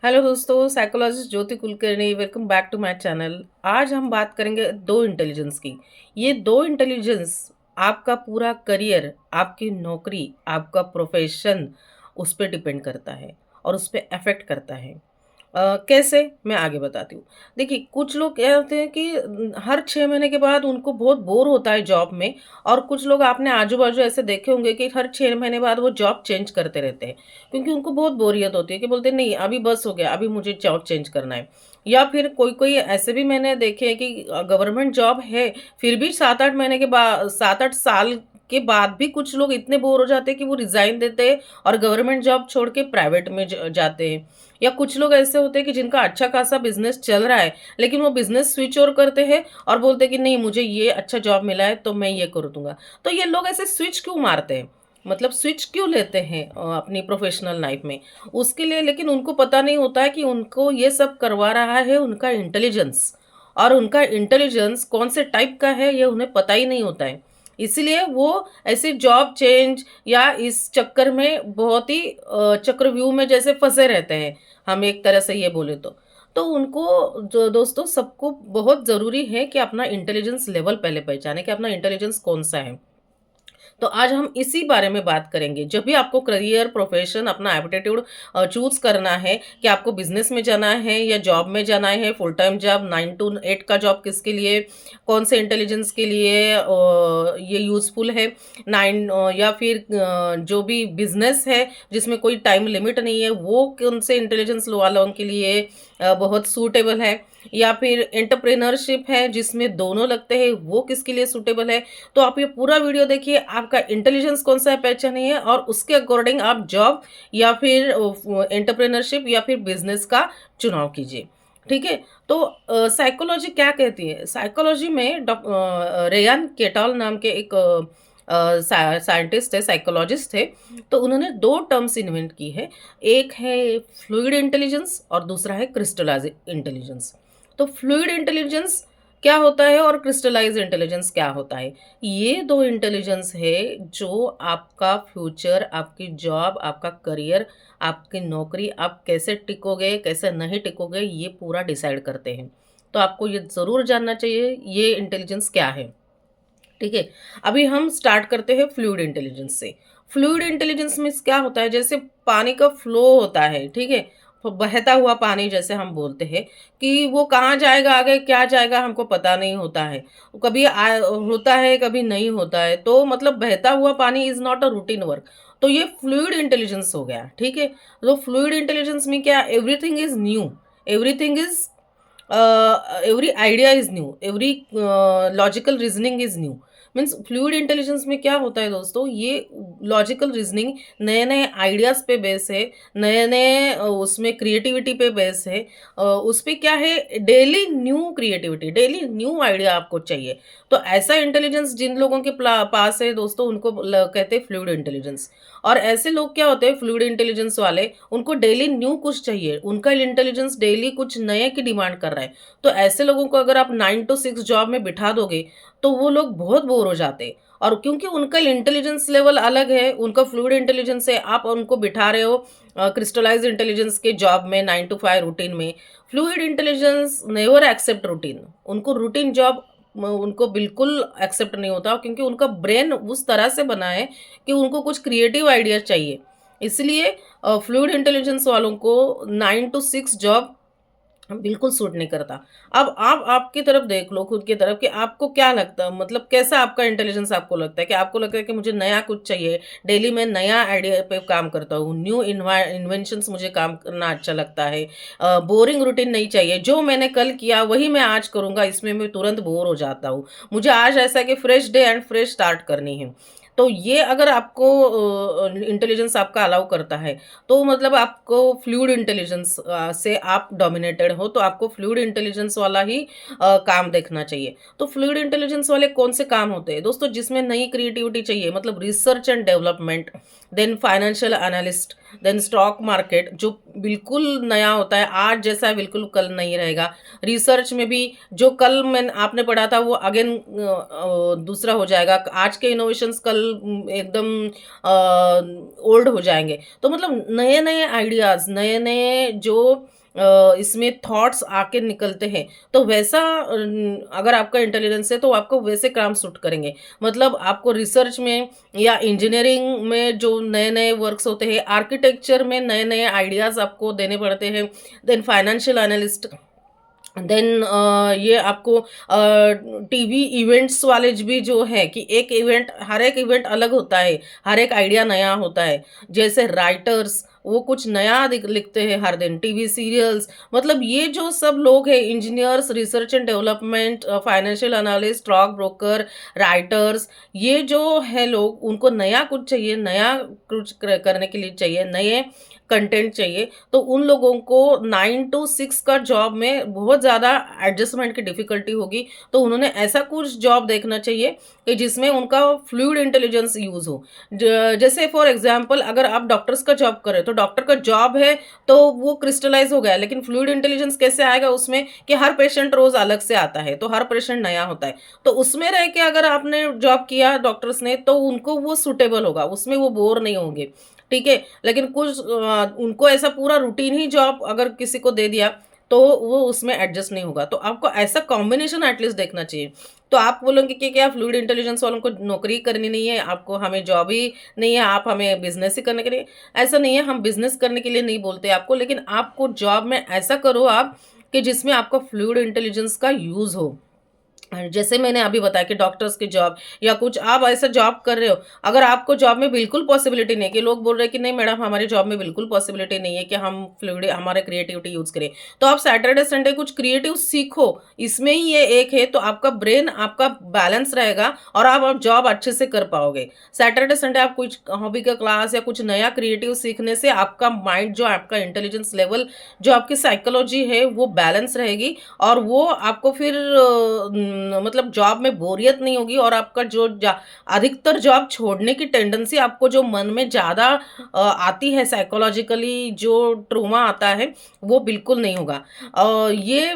Hello दोस्तों, psychologist Jyoti Kulkarni, welcome back to my channel. आज हम बात करेंगे दो इंटेलिजेंस की। ये दो इंटेलिजेंस आपका पूरा करियर, आपकी नौकरी, आपका प्रोफेशन उस पे डिपेंड करता है और उस पे अफेक्ट करता है। कैसे? मैं आगे बताती हूँ। देखिए, कुछ लोग क्या होते हैं कि हर 6 महीने के बाद उनको बहुत बोर होता है जॉब में, और कुछ लोग आपने आजू-बाजू ऐसे देखे होंगे कि हर 6 महीने बाद वो जॉब चेंज करते रहते हैं, क्योंकि उनको बहुत बोरियत होती है कि बोलते हैं नहीं अभी बस हो गया, अभी मुझे जॉब चेंज करना है। या फिर कोई-कोई ऐसे भी मैंने देखे हैं कि गवर्नमेंट जॉब है, फिर भी 7-8 महीने के बा 7-8 साल के बाद भी कुछ लोग इतने बोर हो जाते हैं कि वो रिज़ाइन देते हैं और गवर्नमेंट जॉब छोड़ के प्राइवेट में जाते हैं। या कुछ लोग ऐसे होते हैं कि जिनका अच्छा खासा बिज़नेस चल रहा है, लेकिन वो बिज़नेस स्विच ओवर करते हैं और बोलते हैं कि नहीं मुझे ये अच्छा जॉब मिला है तो मैं ये कर दूँगा। तो ये लोग ऐसे स्विच क्यों मारते हैं? मतलब स्विच क्यों लेते हैं अपनी प्रोफ़ेशनल लाइफ़ में? उसके लिए लेकिन उनको पता नहीं होता है कि उनको ये सब करवा रहा है उनका इंटेलिजेंस, और उनका इंटेलिजेंस कौन से टाइप का है ये उन्हें पता ही नहीं होता है। इसीलिए वो ऐसे जॉब चेंज या इस चक्कर में बहुत ही चक्रव्यूह में जैसे फँसे रहते हैं। हम एक तरह से ये बोले तो। तो उनको जो दोस्तों सबको बहुत ज़रूरी है कि अपना इंटेलिजेंस लेवल पहले पहचानें कि अपना इंटेलिजेंस कौन-सा है। तो आज हम इसी बारे में बात करेंगे। जब भी आपको करियर, प्रोफ़ेशन, अपना एप्टीट्यूड चूज़ करना है कि आपको बिज़नेस में जाना है या जॉब में जाना है, फुल टाइम जॉब 9 टू 8 का जॉब किसके लिए, कौन से इंटेलिजेंस के लिए ये यूज़फुल है, या फिर जो भी बिज़नेस है जिसमें कोई टाइम लिमिट नहीं है, वो कौन से इंटेलिजेंस वालों के लिए बहुत सूटेबल है, या फिर एंटरप्रेन्योरशिप है जिसमें दोनों लगते हैं, वो किसके लिए सूटेबल है। तो आप ये पूरा वीडियो देखिए, आपका इंटेलिजेंस कौन-सा है पहचानिए और उसके अकॉर्डिंग आप जॉब या फिर एंटरप्रेन्योरशिप या फिर बिज़नेस का चुनाव कीजिए। ठीक है? तो साइकोलॉजी क्या कहती है? साइकोलॉजी में रेयान केटाल नाम के एक साइंटिस्ट है, साइकोलॉजिस्ट थे, तो उन्होंने 2 टर्म्स इन्वेंट की है। एक है फ्लूइड इंटेलिजेंस और दूसरा है क्रिस्टलाइज़ इंटेलिजेंस। तो फ्लूइड इंटेलिजेंस क्या होता है और क्रिस्टलाइज़ इंटेलिजेंस क्या होता है? ये 2 इंटेलिजेंस है जो आपका फ्यूचर, आपकी जॉब, आपका करियर, आपकी नौकरी, आप कैसे टिकोगे, कैसे नहीं टिकोगे, ये पूरा डिसाइड करते हैं। तो आपको ये ज़रूर जानना चाहिए ये इंटेलिजेंस क्या है। ठीक है? अभी हम स्टार्ट करते हैं फ्लूइड इंटेलिजेंस से। फ्लूइड इंटेलिजेंस मीन्स क्या होता है, जैसे पानी का फ्लो होता है, ठीक है? बहता हुआ पानी जैसे हम बोलते हैं कि वो कहाँ जाएगा आगे, क्या जाएगा हमको पता नहीं होता है। कभी होता है, कभी नहीं होता है। तो मतलब बहता हुआ पानी is not a routine work. तो ये फ्लूइड इंटेलिजेंस हो गया, ठीक है? तो फ्लूइड इंटेलिजेंस में क्या, everything is new, everything is every idea is new, every logical reasoning is new. Means fluid intelligence में क्या होता है दोस्तों, ये लॉजिकल रीजनिंग नए नए आइडियाज पे बेस है, नए नए उसमें क्रिएटिविटी पे बेस है। उस पे क्या है, daily new creativity, daily new idea आपको चाहिए। तो ऐसा इंटेलिजेंस जिन लोगों के पास है दोस्तों, उनको कहते हैं फ्लूइड इंटेलिजेंस। और ऐसे लोग क्या होते हैं फ्लूइड इंटेलिजेंस वाले, उनको डेली न्यू कुछ चाहिए, उनका इंटेलिजेंस डेली कुछ नए की डिमांड कर रहा है। तो ऐसे लोगों को अगर आप 9 टू 6 जॉब में बिठा दोगे, तो वो लोग बहुत बोर हो जाते हैं। और क्योंकि उनका इंटेलिजेंस लेवल अलग है, उनका फ्लूइड इंटेलिजेंस है, आप उनको बिठा रहे हो क्रिस्टलाइज्ड इंटेलिजेंस के जॉब में 9 टू 5 रूटीन में। Fluid intelligence never accept routine, उनको रूटीन जॉब उनको बिल्कुल एक्सेप्ट नहीं होता, क्योंकि उनका ब्रेन उस तरह से बना है कि उनको कुछ क्रिएटिव आइडिया चाहिए। इसलिए फ्लूइड इंटेलिजेंस वालों को 9 टू 6 जॉब बिल्कुल सूट नहीं करता। अब आप आपकी तरफ देख लो, खुद की तरफ, कि आपको क्या लगता है, मतलब कैसा आपका इंटेलिजेंस आपको लगता है कि आपको लगता है कि मुझे नया कुछ चाहिए, डेली मैं नया आइडिया पे काम करता हूँ, न्यू इन्वेंशंस मुझे काम करना अच्छा लगता है, बोरिंग रूटीन नहीं चाहिए, जो मैंने कल किया वही मैं आज करूँगा, इसमें मैं तुरंत बोर हो जाता हूँ। मुझे आज ऐसा है कि fresh day and fresh start करनी है। तो ये अगर आपको इंटेलिजेंस आपका अलाउ करता है, तो मतलब आपको फ्लूइड इंटेलिजेंस से आप डोमिनेटेड हो, तो आपको फ्लूइड इंटेलिजेंस वाला ही काम देखना चाहिए। तो फ्लूइड इंटेलिजेंस वाले कौन से काम होते हैं दोस्तों, जिसमें नई क्रिएटिविटी चाहिए, मतलब research and development, then financial analyst, then stock market जो बिल्कुल नया होता है, आज जैसा है बिल्कुल कल नहीं रहेगा। रिसर्च में भी जो कल में आपने पढ़ा था वो अगेन दूसरा हो जाएगा। आज के इनोवेशंस कल एकदम ओल्ड हो जाएँगे। तो मतलब नए-नए आइडियाज़, नए-नए जो इसमें थॉट्स आके निकलते हैं, तो वैसा अगर आपका इंटेलिजेंस है तो आपको वैसे काम सूट करेंगे। मतलब आपको रिसर्च में या इंजीनियरिंग में जो नए-नए वर्क्स होते हैं, आर्किटेक्चर में नए-नए आइडियाज़ आपको देने पड़ते हैं, देन फाइनेंशियल एनालिस्ट, देन ये आपको टीवी इवेंट्स वाले भी जो है कि एक इवेंट, हर एक इवेंट अलग होता है, हर एक आइडिया नया होता है। जैसे राइटर्स वो कुछ नया लिखते हैं हर दिन, टीवी सीरियल्स, मतलब ये जो सब लोग हैं, engineers, research and development, financial analyst, stock broker, writers, ये जो है लोग, उनको नया कुछ चाहिए, नया कुछ करने के लिए चाहिए, नए कंटेंट चाहिए। तो उन लोगों को 9 टू 6 का जॉब में बहुत ज़्यादा एडजस्टमेंट की डिफ़िकल्टी होगी, तो उन्होंने ऐसा कुछ जॉब देखना चाहिए कि जिसमें उनका फ्लूइड इंटेलिजेंस यूज़ हो। जैसे फॉर एग्ज़ाम्पल अगर आप डॉक्टर्स का जॉब कर रहे हो, तो डॉक्टर का जॉब है तो वो क्रिस्टलाइज़ हो गया है, लेकिन फ्लूइड इंटेलिजेंस कैसे आएगा उसमें कि हर पेशेंट रोज़ अलग से आता है, तो हर पेशेंट नया होता है। तो उसमें रह के अगर आपने जॉब किया डॉक्टर्स ने, तो उनको वो सूटेबल होगा, उसमें वो बोर नहीं होंगे, ठीक है? लेकिन कुछ उनको ऐसा पूरा रूटीन ही जॉब अगर किसी को दे दिया, तो वो उसमें एडजस्ट नहीं होगा। तो आपको ऐसा कॉम्बिनेशन एटलीस्ट देखना चाहिए। तो आप बोलोगे कि क्या फ्लूइड इंटेलिजेंस वालों को नौकरी करनी नहीं है, आपको हमें जॉब ही नहीं है, आप हमें बिज़नेस ही करने के लिए, ऐसा नहीं है, हम बिज़नेस करने के लिए नहीं बोलते आपको, लेकिन आपको जॉब में ऐसा करो आप कि जिसमें आपका फ्लूइड इंटेलिजेंस का यूज़ हो। जैसे मैंने अभी बताया कि डॉक्टर्स की जॉब या कुछ आप ऐसा जॉब कर रहे हो, अगर आपको जॉब में बिल्कुल पॉसिबिलिटी नहीं है कि लोग बोल रहे हैं कि नहीं मैडम हमारी जॉब में बिल्कुल पॉसिबिलिटी नहीं है कि हम फ्लूइड हमारे क्रिएटिविटी यूज़ करें, तो आप सैटरडे संडे कुछ क्रिएटिव सीखो, इसमें ही ये एक है, तो आपका ब्रेन आपका बैलेंस रहेगा और आप जॉब अच्छे से कर पाओगे। सैटरडे संडे आप कुछ हॉबी का क्लास या कुछ नया क्रिएटिव सीखने से आपका माइंड जो आपका इंटेलिजेंस लेवल, जो आपकी साइकोलॉजी है वो बैलेंस रहेगी और वो आपको फिर मतलब जॉब में बोरियत नहीं होगी और आपका जो अधिकतर जॉब छोड़ने की टेंडेंसी आपको जो मन में ज़्यादा आती है, साइकोलॉजिकली जो ट्रॉमा आता है वो बिल्कुल नहीं होगा। ये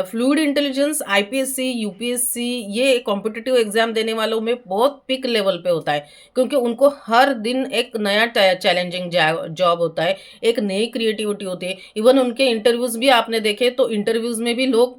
फ्लूइड इंटेलिजेंस आईपीएससी, यूपीएससी, ये कॉम्पिटिटिव एग्जाम देने वालों में बहुत पिक लेवल पे होता है, क्योंकि उनको हर दिन एक नया चैलेंजिंग जॉब होता है, एक नई क्रिएटिविटी होती है। इवन उनके इंटरव्यूज भी आपने देखे तो इंटरव्यूज में भी लोग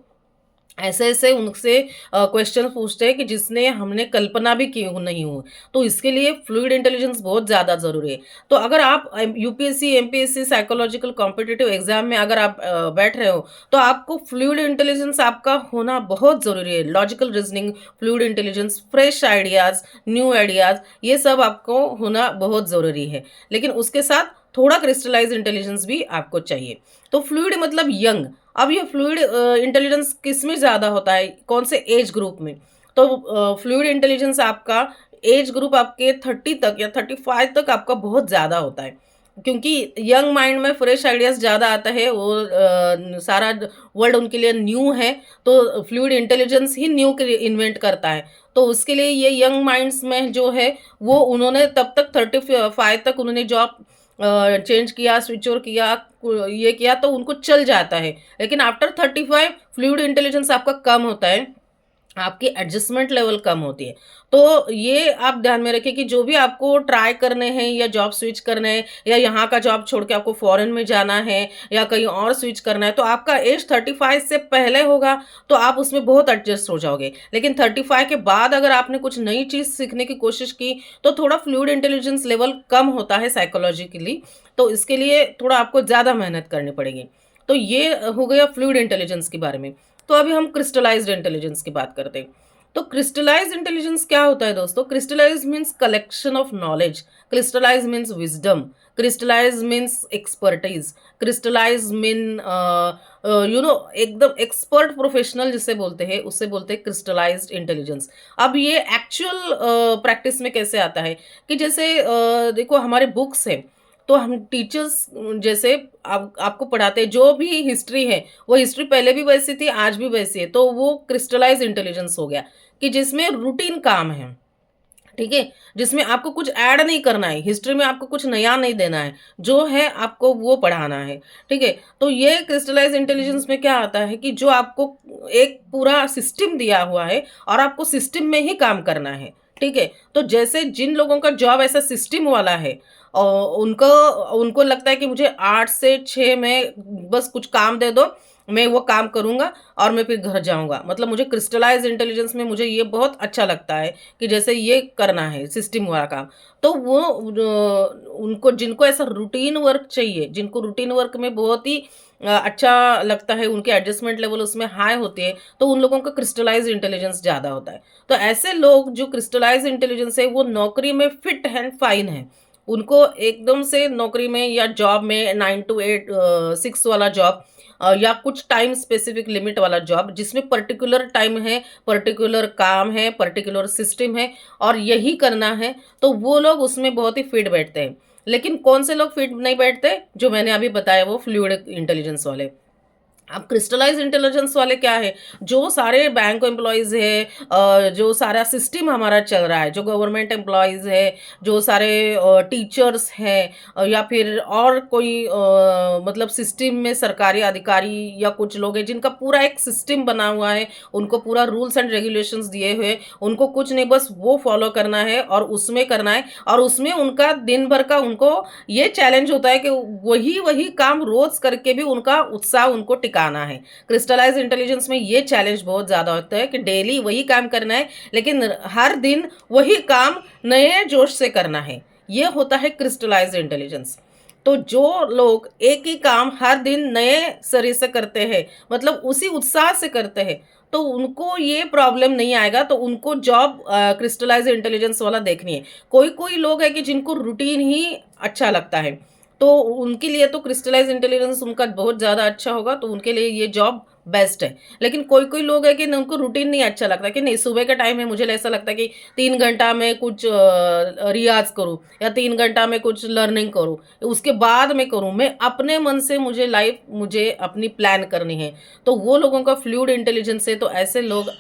ऐसे-ऐसे उनसे क्वेश्चन पूछते हैं कि जिसने हमने कल्पना भी की हो नहीं हो। तो इसके लिए फ्लूइड इंटेलिजेंस बहुत ज़्यादा ज़रूरी है। तो अगर आप UPSC, MPSC, psychological competitive exam में अगर आप बैठ रहे हो, तो आपको फ्लूइड इंटेलिजेंस आपका होना बहुत ज़रूरी है। Logical reasoning, fluid intelligence, fresh ideas, new ideas, ये सब आपको होना बहुत ज़रूरी है। लेकिन उसके साथ थोड़ा क्रिस्टलाइज़ इंटेलिजेंस भी आपको चाहिए। तो फ्लूइड मतलब यंग। अब ये फ्लूइड इंटेलिजेंस किसमें ज़्यादा होता है, कौन से एज ग्रुप में? तो फ्लूइड इंटेलिजेंस आपका एज ग्रुप आपके 30 तक या 35 तक आपका बहुत ज़्यादा होता है। क्योंकि यंग माइंड में फ्रेश आइडियाज़ ज़्यादा आता है, वो सारा वर्ल्ड उनके लिए न्यू है, तो फ्लूइड इंटेलिजेंस ही न्यू इन्वेंट करता है। तो उसके लिए ये यंग माइंड्स में जो है, वो उन्होंने तब तक 35 तक उन्होंने जॉब चेंज किया, स्विच ओवर किया, ये किया तो उनको चल जाता है। लेकिन आफ्टर 35 फ्लूइड इंटेलिजेंस आपका कम होता है, आपकी एडजस्टमेंट लेवल कम होती है। तो ये आप ध्यान में रखिए कि जो भी आपको ट्राई करने हैं या जॉब स्विच करना है या यहाँ का जॉब छोड़ के आपको फॉरेन में जाना है या कहीं और स्विच करना है, तो आपका एज 35 से पहले होगा, तो आप उसमें बहुत एडजस्ट हो जाओगे। लेकिन 35 के बाद अगर आपने कुछ नई चीज़ सीखने की कोशिश की, तो थोड़ा फ्लूइड इंटेलिजेंस लेवल कम होता है साइकोलॉजिकली, तो इसके लिए थोड़ा आपको ज़्यादा मेहनत करनी पड़ेगी। तो ये हो गया फ्लूइड इंटेलिजेंस के बारे में। तो अभी हम क्रिस्टलाइज्ड इंटेलिजेंस की बात करते हैं। तो क्रिस्टलाइज्ड इंटेलिजेंस क्या होता है दोस्तों? Crystallised means collection of knowledge, crystallised means wisdom, crystallised means expertise, crystallised mean एकदम एक्सपर्ट प्रोफेशनल जिसे बोलते हैं, उससे बोलते हैं क्रिस्टलाइज्ड इंटेलिजेंस। अब ये एक्चुअल प्रैक्टिस में कैसे आता है कि जैसे देखो हमारे बुक्स हैं, तो हम टीचर्स जैसे आपको पढ़ाते हैं, जो भी हिस्ट्री है, वो हिस्ट्री पहले भी वैसी थी, आज भी वैसी है, तो वो क्रिस्टलाइज़ इंटेलिजेंस हो गया कि जिसमें रूटीन काम है। ठीक है? जिसमें आपको कुछ ऐड नहीं करना है, हिस्ट्री में आपको कुछ नया नहीं देना है, जो है आपको वो पढ़ाना है, ठीक है? तो ये क्रिस्टलाइज़ इंटेलिजेंस में क्या आता है कि जो आपको एक पूरा सिस्टम दिया हुआ है और आपको सिस्टम में ही काम करना है, ठीक है? तो जैसे जिन लोगों का जॉब ऐसा सिस्टम वाला है उनको उनको लगता है कि मुझे 8 से 6 में बस कुछ काम दे दो, मैं वो काम करूँगा और मैं फिर घर जाऊँगा। मतलब मुझे क्रिस्टलाइज़ इंटेलिजेंस में मुझे ये बहुत अच्छा लगता है कि जैसे ये करना है सिस्टम वाला काम। तो वो उनको जिनको ऐसा रूटीन वर्क चाहिए, जिनको रूटीन वर्क में बहुत ही अच्छा लगता है, उनके एडजस्टमेंट लेवल उसमें हाई होती है, तो उन लोगों का क्रिस्टलाइज़ इंटेलिजेंस ज़्यादा होता है। तो ऐसे लोग जो क्रिस्टलाइज़ इंटेलिजेंस है, वो नौकरी में फिट एंड फाइन है। उनको एकदम से नौकरी में या जॉब में 9 टू 8 6 वाला जॉब या कुछ टाइम स्पेसिफिक लिमिट वाला जॉब जिसमें पर्टिकुलर टाइम है, पर्टिकुलर काम है, पर्टिकुलर सिस्टम है और यही करना है, तो वो लोग उसमें बहुत ही फिट बैठते हैं। लेकिन कौन से लोग फिट नहीं बैठते? जो मैंने अभी बताया वो फ्लूइड इंटेलिजेंस वाले। अब क्रिस्टलाइज इंटेलिजेंस वाले क्या है, जो सारे बैंक एम्प्लॉयज़ है जो सारा सिस्टम हमारा चल रहा है, जो गवर्नमेंट एम्प्लॉयज़ है, जो सारे टीचर्स हैं या फिर और कोई मतलब सिस्टम में सरकारी अधिकारी या कुछ लोग हैं जिनका पूरा एक सिस्टम बना हुआ है, उनको पूरा रूल्स एंड रेगुलेशंस दिए हुए, उनको कुछ नहीं बस वो फॉलो करना है और उसमें करना है और उसमें उनका दिन भर का उनको ये चैलेंज होता है कि वही काम रोज करके भी उनका उत्साह उनको टिकाना है। क्रिस्टलाइज इंटेलिजेंस में ये चैलेंज बहुत ज़्यादा होता है कि डेली वही काम करना है, लेकिन हर दिन वही काम नए जोश से करना है। ये होता है क्रिस्टलाइज इंटेलिजेंस। तो जो लोग एक ही काम हर दिन नए सिरे से करते हैं, मतलब उसी उत्साह से करते हैं, तो उनको ये प्रॉब्लम नहीं आएगा, तो उनको जॉब क्रिस्टलाइज इंटेलिजेंस वाला देखनी है। कोई-कोई लोग हैं कि जिनको रूटीन ही अच्छा लगता है, तो उनके लिए तो क्रिस्टलाइज इंटेलिजेंस उनका बहुत ज़्यादा अच्छा होगा, तो उनके लिए ये जॉब बेस्ट है। लेकिन कोई-कोई लोग हैं कि उनको रूटीन नहीं अच्छा लगता कि नहीं सुबह का टाइम है, मुझे ऐसा लगता है कि 3 घंटा मैं कुछ रियाज़ करूँ या 3 घंटा मैं कुछ लर्निंग करूँ, उसके बाद मैं करूँ। मैं अपने मन से मुझे अपनी प्लान करनी है। तो वो लोगों का फ्लूइड इंटेलिजेंस है, तो ऐसे लोग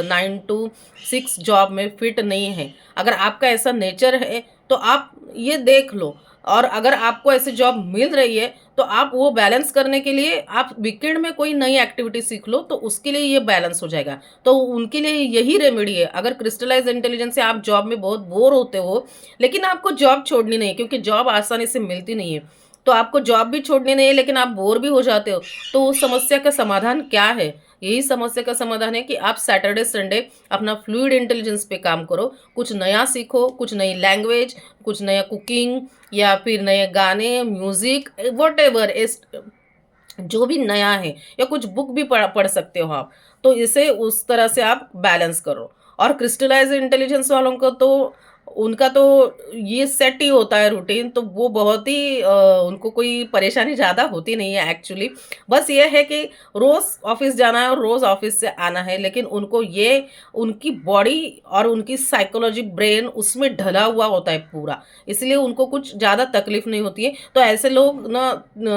9 टू 6 जॉब में फिट नहीं है। अगर आपका ऐसा नेचर है, तो आप ये देख लो और अगर आपको ऐसी जॉब मिल रही है, तो आप वो बैलेंस करने के लिए आप वीकेंड में कोई नई एक्टिविटी सीख लो, तो उसके लिए ये बैलेंस हो जाएगा। तो उनके लिए यही रेमेडी है। अगर क्रिस्टलाइज़ इंटेलिजेंस से आप जॉब में बहुत बोर होते हो, लेकिन आपको जॉब छोड़नी नहीं है क्योंकि जॉब आसानी से मिलती नहीं है। तो आपको जॉब भी छोड़नी नहीं है लेकिन आप बोर भी हो जाते हो, तो उस समस्या का समाधान क्या है? यही समस्या का समाधान है कि आप सैटरडे, संडे अपना फ्लूइड इंटेलिजेंस पे काम करो, कुछ नया सीखो, कुछ नई लैंग्वेज, कुछ नया कुकिंग या फिर नए गाने, म्यूज़िक व्हाटएवर इस जो भी नया है या कुछ बुक भी पढ़ पढ़ सकते हो आप। तो इसे उस तरह से आप बैलेंस करो और क्रिस्टलाइज़ इंटेलिजेंस वालों को तो उनका तो ये सेट ही होता है रूटीन तो वो बहुत ही उनको कोई परेशानी ज़्यादा होती नहीं है एक्चुअली। बस ये है कि रोज़ ऑफ़िस जाना है और रोज़ ऑफ़िस से आना है लेकिन उनको ये उनकी बॉडी और उनकी साइकोलॉजी ब्रेन उसमें ढला हुआ होता है पूरा। इसलिए उनको कुछ ज़्यादा तकलीफ़ नहीं होती है। तो ऐसे लोग ना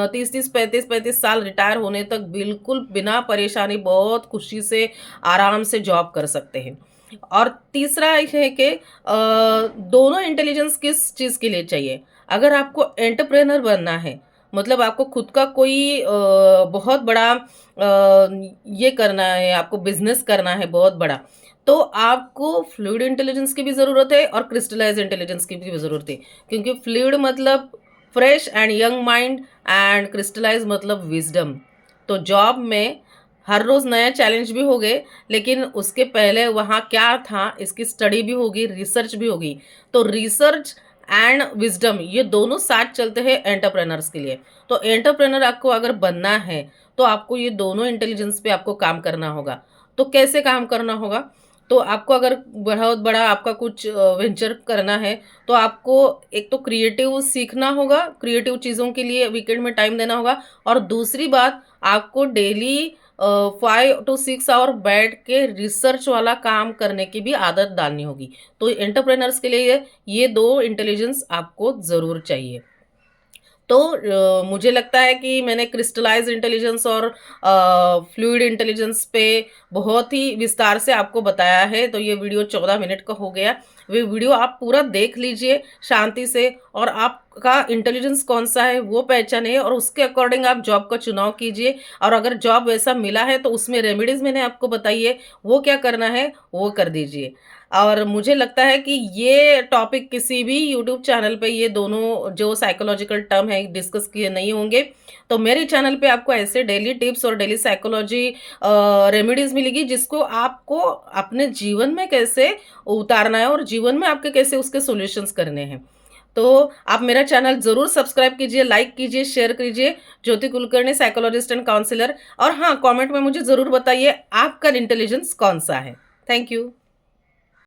30-30, 35-35 साल रिटायर होने तक बिल्कुल बिना परेशानी बहुत खुशी से, आराम से जॉब कर सकते हैं। और तीसरा ये है कि दोनों इंटेलिजेंस किस चीज़ के लिए चाहिए? अगर आपको एंटरप्रेन्योर बनना है, मतलब आपको खुद का कोई बहुत बड़ा ये करना है, आपको बिज़नेस करना है बहुत बड़ा, तो आपको फ्लूइड इंटेलिजेंस की भी ज़रूरत है और क्रिस्टलाइज़ इंटेलिजेंस की भी ज़रूरत है। क्योंकि फ्लूइड मतलब fresh and young mind and crystallise मतलब विज़डम। तो जॉब में हर रोज़ नया चैलेंज भी होंगे, लेकिन उसके पहले वहाँ क्या था, इसकी स्टडी भी होगी, रिसर्च भी होगी। तो रिसर्च एंड विज़डम ये दोनों साथ चलते हैं एंटरप्रेन्योर्स के लिए। तो एंटरप्रेन्योर आपको अगर बनना है, तो आपको ये दोनों इंटेलिजेंस पे आपको काम करना होगा। तो कैसे काम करना होगा? तो आपको अगर बहुत बड़ा आपका कुछ वेंचर करना है, तो आपको एक तो क्रिएटिव सीखना होगा, क्रिएटिव चीज़ों के लिए वीकेंड में टाइम देना होगा और दूसरी बात आपको डेली 5 टू 6 आवर बैठ के रिसर्च वाला काम करने की भी आदत डालनी होगी। तो एंटरप्रेन्योर्स के लिए ये 2 इंटेलिजेंस आपको ज़रूर चाहिए। तो मुझे लगता है कि मैंने क्रिस्टलाइज़ इंटेलिजेंस और फ्लूइड इंटेलिजेंस पे बहुत ही विस्तार से आपको बताया है, तो ये वीडियो 14 मिनट का हो गया। वे वीडियो आप पूरा देख लीजिए शांति से और आपका इंटेलिजेंस कौन-सा है वो पहचानिए और उसके अकॉर्डिंग आप जॉब का चुनाव कीजिए और अगर जॉब वैसा मिला है तो उसमें रेमेडीज़ मैंने आपको बताई है, वो क्या करना है, वो कर दीजिए। और मुझे लगता है कि ये टॉपिक किसी भी यूट्यूब चैनल पे ये दोनों जो साइकोलॉजिकल टर्म है डिस्कस किए नहीं होंगे। तो मेरे चैनल पे आपको ऐसे डेली टिप्स और डेली साइकोलॉजी रेमेडीज़ मिलेगी जिसको आपको अपने जीवन में कैसे उतारना है और जीवन में आपके कैसे उसके सॉल्यूशंस करने हैं। तो आप मेरा चैनल ज़रूर सब्सक्राइब कीजिए, लाइक कीजिए, शेयर कीजिए। ज्योति कुलकर्णी साइकोलॉजिस्ट एंड काउंसलर और हाँ, कमेंट में मुझे ज़रूर बताइए आपका इंटेलिजेंस कौन-सा है। Thank you.